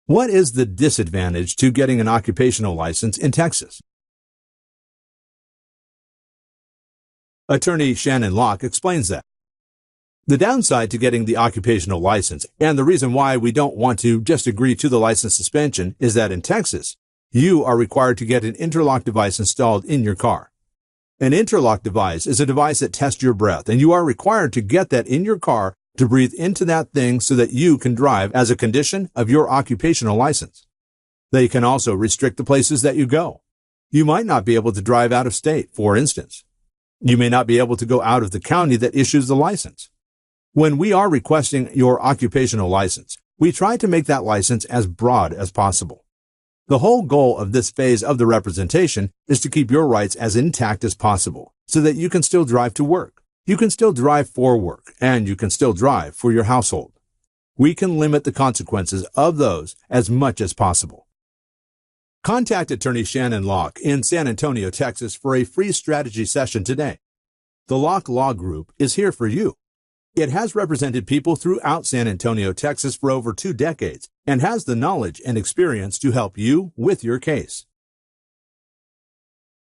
What is the disadvantage to getting an occupational license in Texas? Attorney Shannon Locke explains that. The downside to getting the occupational license, and the reason why we don't want to just agree to the license suspension, is that in Texas, you are required to get an interlock device installed in your car. An interlock device is a device that tests your breath, and you are required to get that in your car to breathe into that thing so that you can drive as a condition of your occupational license. They can also restrict the places that you go. You might not be able to drive out of state, for instance. You may not be able to go out of the county that issues the license. When we are requesting your occupational license, we try to make that license as broad as possible. The whole goal of this phase of the representation is to keep your rights as intact as possible so that you can still drive to work, you can still drive for work, and you can still drive for your household. We can limit the consequences of those as much as possible. Contact Attorney Shannon Locke in San Antonio, Texas for a free strategy session today. The Locke Law Group is here for you. It has represented people throughout San Antonio, Texas for over 2 decades and has the knowledge and experience to help you with your case.